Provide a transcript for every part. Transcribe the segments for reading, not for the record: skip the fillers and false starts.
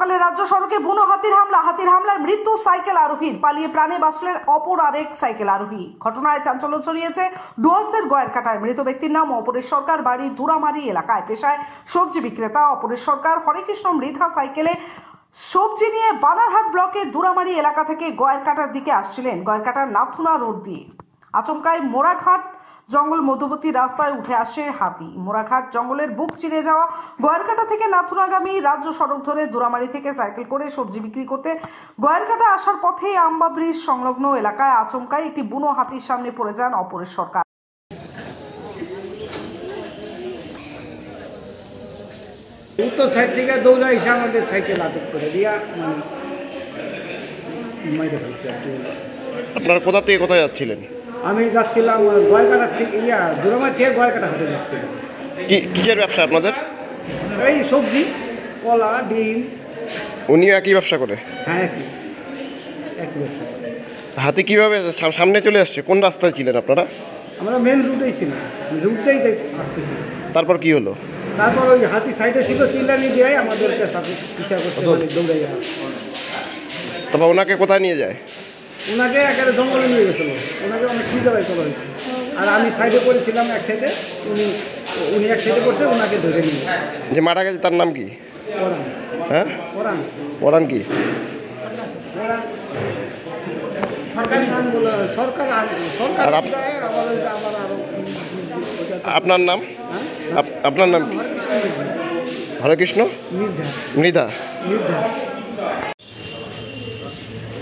সকালে রাজ্য সড়কে বুনো হাতির হামলায় মৃত্যু সাইকেল আরোহীর, পালিয়ে প্রাণে বাঁচলেন অপর আরেক সাইকেল আরোহী। ঘটনায় চাঞ্চল্য ছড়িয়েছে ডুয়ার্সের গয়েরকাটায়। মৃত ব্যক্তির নাম অপরেশ সরকার, বাড়ি দুরামারি এলাকায়, পেশায় সবজি বিক্রেতা। অপরেশ সরকার হরেকৃষ্ণ মৃধা সাইকেলে সবজি নিয়ে বানারহাট ব্লকের দুরামারি এলাকা থেকে গয়েরকাটার দিকে আসছিলেন। গয়েরকাটার নাথুনা রোড দিয়ে আচমকায় মোড়াঘাট জঙ্গল মধ্যবর্তী রাস্তায় উঠে আসে হাতি। মোড়াঘাট জঙ্গলের বুক চিরে যাওয়া গয়েরকাটা থেকে নাথুনাগামী রাজ্য সড়ক ধরে দুরামারি থেকে সাইকেল করে সবজি বিক্রি করতে গয়েরকাটা আসার পথে আম্বা ব্রিজ সংলগ্ন এলাকায় আচমকায় একটি বুনো হাতির সামনে পড়ে যান অপরেশ সরকার। উত্তর সাইড থেকে দৌড়া এসে আমাদের সাইকেল আটক করে দিয়া মেরে ফেলছে। আপনারা কোথা থেকে কোথায় যাচ্ছিলেন? আমি যাচ্ছিলাম গয়েরকাটা থেকে দুরামারি থেকে গয়েরকাটা হাটে যাচ্ছিলাম। কিসের ব্যবসা আপনাদের? এই সবজি, কলা, ডিম। উনিও একই ব্যবসা করে? হ্যাঁ, একই ব্যবসা। হাতি কিভাবে সামনে চলে আসছে? কোন রাস্তায় ছিলেন আপনারা? আমরা মেন রুটেই ছিলাম, রুটটাই আসতেছি। তারপর কি হলো? তারপর ওই হাতি সাইডে ছিল, চিল্লানি দিয়ে আমাদেরকে সাথে পিছা করতে দৌড়ে যাওয়া। তারপর ওনাকে কোথায় নিয়ে যায়? ওনাকে একেবারে জঙ্গলে নিয়ে গেছিলো। ওনাকে অনেক খুঁজে বাই করা হয়েছে। আর আমি সাইডে পড়েছিলাম এক সাইডে, উনি এক সাইডে পড়ছে, ওনাকে ধরে নিয়ে। যে মারা গেছে তার নাম কি? পরাণ। হ্যাঁ, পরাণ। পরাণ কি? সরকারি নাম বলে সরকার। আপনার নাম? আপনার নাম কি? হরেকৃষ্ণ মৃধা।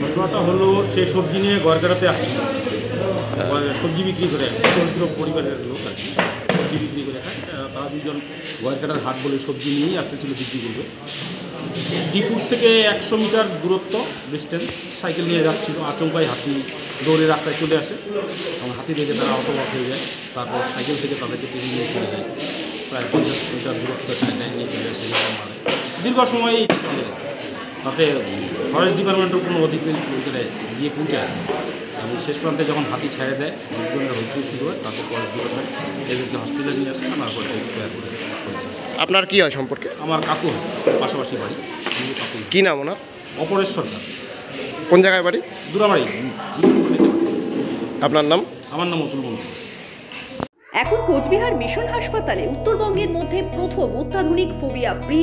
ঘটনাটা হলো, সে সবজি নিয়ে গয়েরকাটাতে আসছিল, সবজি বিক্রি করে, দরিদ্র পরিবারের লোক আর কি, সবজি বিক্রি করে খায়। তারা দুজন গয়েরকাটার হাট বলে সবজি নিয়েই আসতেছিল বিক্রি করবে। ডিপুর থেকে 100 মিটার দূরত্ব ডিস্টেন্স সাইকেল নিয়ে যাচ্ছিল। আচমকাই হাতি দৌড়ে রাস্তায় চলে আসে এবং হাতি দেখে তারা হতবাক হয়ে যায়। তারপর সাইকেল থেকে তাদেরকে টেনে নিয়ে চলে যায়, প্রায় 50 মিটার দূরত্ব নিয়ে চলে আসে। দীর্ঘ সময় তাতে ফরেস্ট ডিপার্টমেন্টের কোনো অধিকারী গিয়ে পৌঁছায় এবং শেষ প্রান্তে যখন হাতি ছেড়ে দেয়, লোকজনের হইচই শুরু হয়। তাতে ফরেস্ট ডিপার্টমেন্ট এদেরকে হসপিটালে নিয়ে আসে, আনার পরে এক্সপায়ার করে। আপনার কি হয় সম্পর্কে? আমার কাকু হয়, পাশাপাশি বাড়ি। কাকু। কি নাম ওনার? অপরেশ সরকার। কোন জায়গায় বাড়ি? দুরামারি। আপনার নাম? আমার নাম অতুল মন্ত্রী। এখন কোচবিহার মিশন হাসপাতালে উত্তরবঙ্গের মধ্যে প্রথম অত্যাধুনিক ফোবিয়া ফ্রি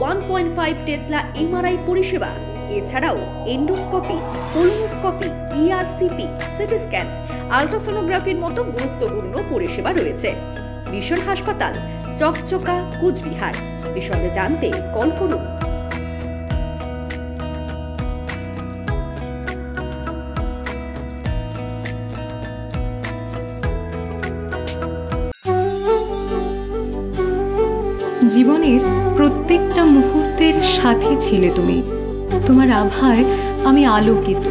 1.5 টেসলা এমআরআই পরিষেবা। এছাড়াও endoscopy, colonoscopy, ERCP, CT scan, আল্ট্রাসোনোগ্রাফির মতো গুরুত্বপূর্ণ পরিষেবা রয়েছে। মিশন হাসপাতাল, চকচকা, কোচবিহার। বিশদে জানতে কল করুন। জীবনের প্রত্যেকটা মুহূর্তের সাথী ছিলে তুমি। তোমার আভায় আমি আলোকিত,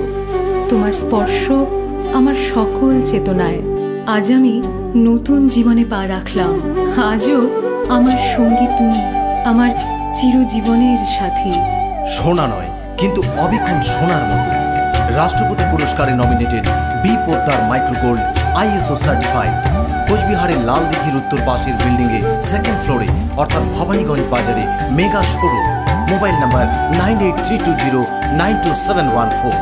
তোমার স্পর্শ আমার সকল চেতনায়। আজ আমি নতুন জীবনে পা রাখলাম। আজও আমার সঙ্গী তুমি, আমার চিরজীবনের সাথী। সোনা নয়, কিন্তু অবিকল সোনার মতো। রাষ্ট্রপতি পুরস্কারে nominated B Poddar Microgold ISO certified. কোচবিহারের লালদিঘির উত্তর পাশের বিল্ডিংয়ে 2nd ফ্লোরে, অর্থাৎ ভবানীগঞ্জ বাজারে মেগা শোরুম। Mobile number 9832092714।